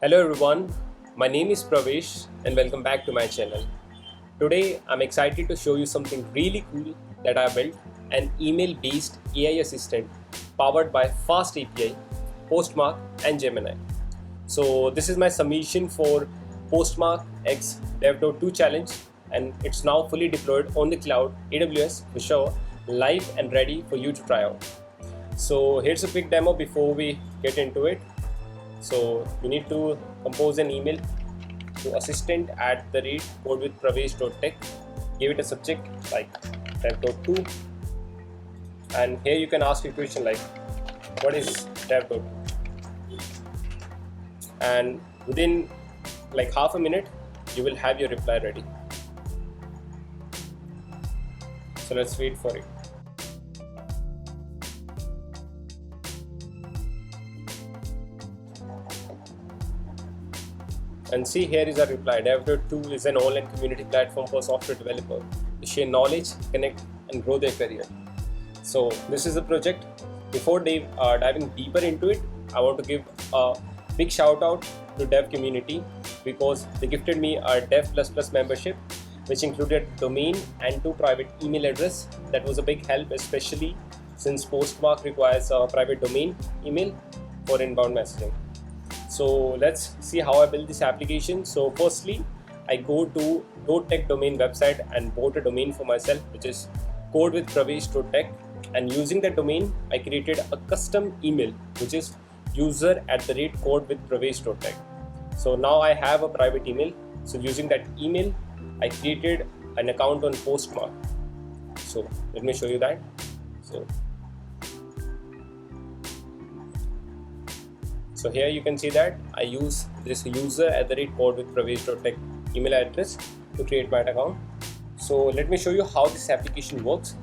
Hello everyone, my name is Pravesh and welcome back to my channel. Today I'm excited to show you something really cool that I built, an email-based AI assistant powered by FastAPI, Postmark and Gemini. So this is my submission for Postmark X Dev.To challenge and it's now fully deployed on the cloud AWS Azure, live and ready for you to try out. So here's a quick demo before we get into it. So you need to compose an email to assistant@codewithpravesh.tech. Give it a subject like Dev.To, and here you can ask a question like, what is Dev.To? And within like half a minute, you will have your reply ready. So let's wait for it. And see, here is our reply. Dev.To is an online community platform for software developers to share knowledge, connect, and grow their career. So this is the project. Before diving deeper into it, I want to give a big shout out to Dev community because they gifted me a Dev++ membership, which included domain and 2 private email address. That was a big help, especially since Postmark requires a private domain email for inbound messaging. So let's see how I build this application. So firstly, I go to .tech domain website and bought a domain for myself, which is codewithpravesh.tech. And using that domain, I created a custom email, which is user@codewithpravesh.tech. So now I have a private email. So using that email, I created an account on Postmark. So let me show you that. So here you can see that I use this user@codewithpravesh.tech email address to create my account. So let me show you how this application works.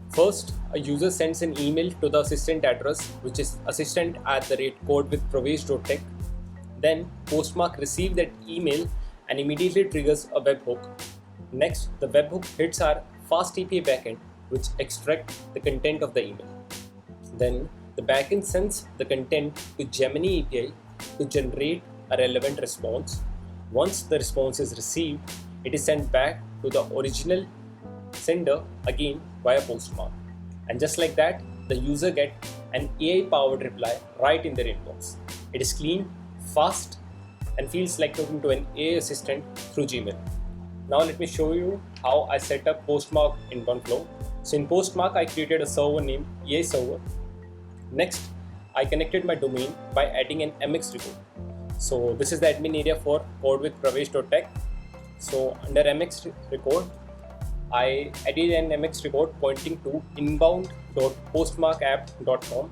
First, a user sends an email to the assistant address, which is assistant@codewithpravesh.tech. Then Postmark receives that email and immediately triggers a webhook. Next, the webhook hits our FastAPI backend, which extracts the content of the email. Then the backend sends the content to Gemini API to generate a relevant response. Once the response is received, it is sent back to the original sender again via Postmark. And just like that, the user gets an AI-powered reply right in their inbox. It is clean, fast, and feels like talking to an AI assistant through Gmail. Now let me show you how I set up Postmark inbound flow. So in Postmark, I created a server named AI server. Next, I connected my domain by adding an MX record. So this is the admin area for codewithpravesh.tech. So under MX record, I added an MX record pointing to inbound.postmarkapp.com.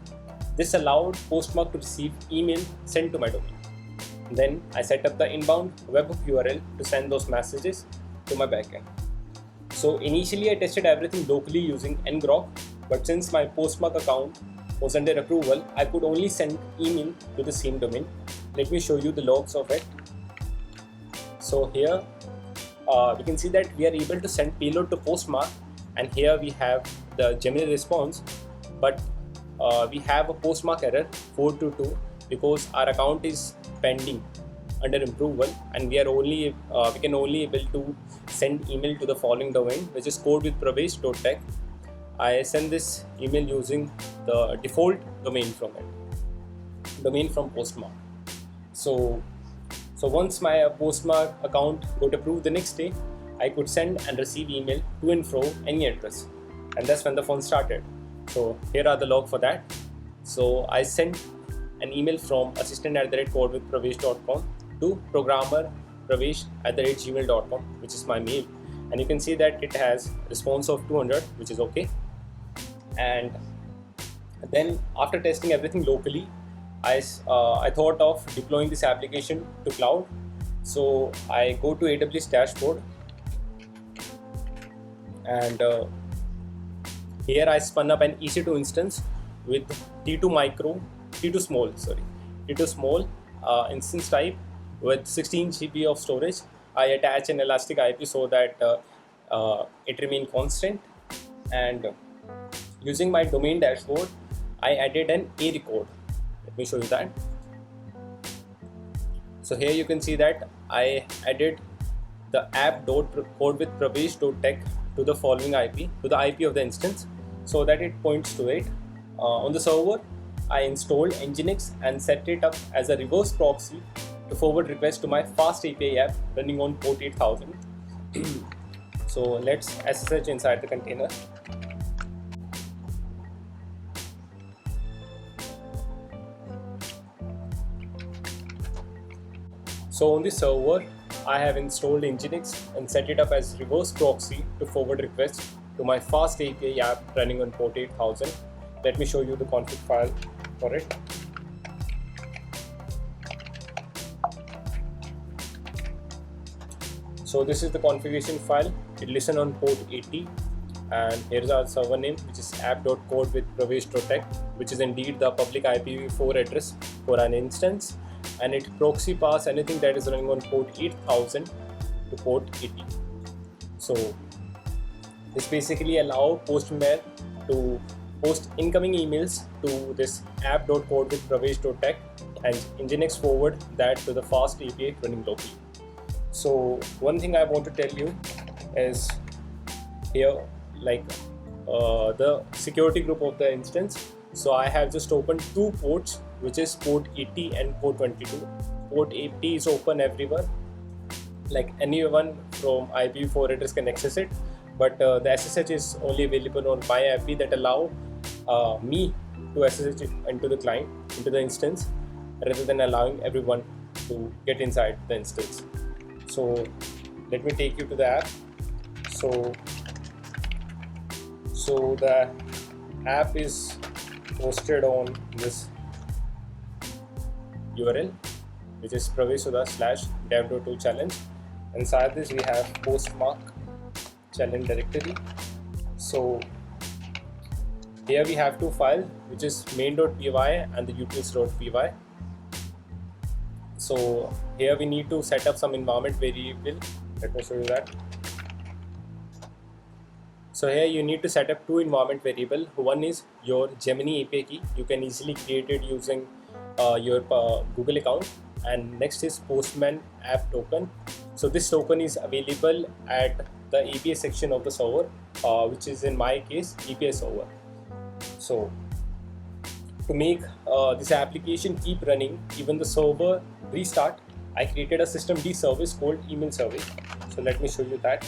This allowed Postmark to receive email sent to my domain. Then I set up the inbound webhook URL to send those messages to my backend. So initially I tested everything locally using ngrok, but since my Postmark account was under approval, I could only send email to the same domain. Let me show you the logs of it. So here we can see that we are able to send payload to Postmark, and here we have the Gemini response, but we have a Postmark error 422 because our account is pending under approval, and we can only able to send email to the following domain, which is codewithpravesh.tech. I send this email using the default domain from Postmark. So once my Postmark account got approved the next day, I could send and receive email to and from any address, and that's when the fun started. So here are the log for that. So I sent an email from assistant@codewithpravesh.com to programmerpravesh@gmail.com, which is my mail, and you can see that it has response of 200, which is okay. And then after testing everything locally, I thought of deploying this application to cloud. So I go to AWS dashboard, and here I spun up an EC2 instance with T2 small instance type with 16 GB of storage. I attach an elastic IP so that it remain constant, and using my domain dashboard, I added an A record. Let me show you that. So here you can see that I added the app.code with pravesh.tech to the following IP, to the IP of the instance, so that it points to it. On the server, I installed Nginx and set it up as a reverse proxy to forward requests to my FastAPI app running on port 8000. So let's SSH inside the container. So on the server, I have installed Nginx and set it up as reverse proxy to forward requests to my FastAPI app running on port 8000. Let me show you the config file for it. So this is the configuration file. It listens on port 80, and here's our server name, which is app.code with pravesh.tech, which is indeed the public IPv4 address for an instance, and it proxy pass anything that is running on port 8000 to port 80. So this basically allows Postman to post incoming emails to this app.code with pravesh.tech, and Nginx forward that to the FastAPI running locally. So one thing I want to tell you is here, like the security group of the instance. So I have just opened two ports, which is port 80 and port 22. Port 80 is open everywhere, like anyone from IPv4 address can access it, but the SSH is only available on my IP that allow me to SSH into the client, into the instance, rather than allowing everyone to get inside the instance. So let me take you to the app. So the app is hosted on this URL, which is pravesh.Dev.To challenge. Inside this we have Postmark challenge directory. So here we have two files, which is main.py and the utils.py. So here we need to set up some environment variable. Let me show you that. So here you need to set up two environment variable. One is your Gemini API key. You can easily create it using your Google account. And next is Postman app token. So this token is available at the API section of the server, which is in my case API server. So to make this application keep running even the server restart, I created a systemd service called email survey. So let me show you that.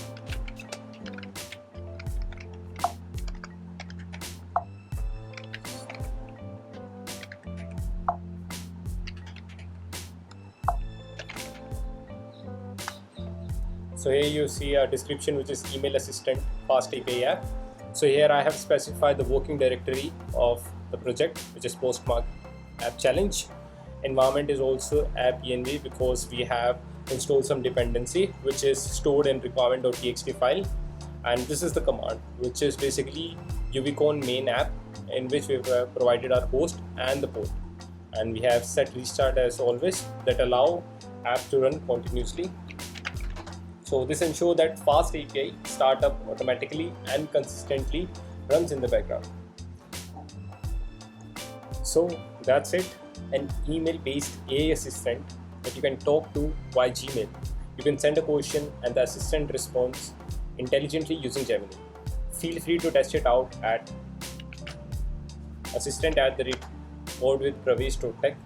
So here you see a description, which is email assistant FastAPI app. So here I have specified the working directory of the project, which is Postmark app challenge. Environment is also app.env because we have installed some dependency which is stored in requirement.txt file, and this is the command, which is basically Ubicon main app, in which we have provided our host and the port, and we have set restart as always that allow app to run continuously. So this ensures that FastAPI startup automatically and consistently runs in the background. So that's it. An email-based AI assistant that you can talk to via Gmail. You can send a question and the assistant responds intelligently using Gemini. Feel free to test it out at assistant@code-with-pravesh.tech.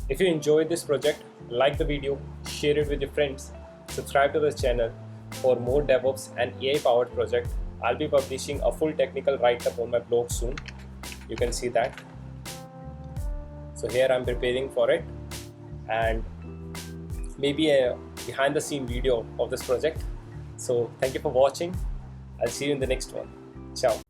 If you enjoyed this project, like the video, share it with your friends, subscribe to this channel for more DevOps and AI-powered project. I'll be publishing a full technical write-up on my blog soon. You can see that. So here I'm preparing for it, and maybe a behind the scene video of this project. So thank you for watching. I'll see you in the next one. Ciao.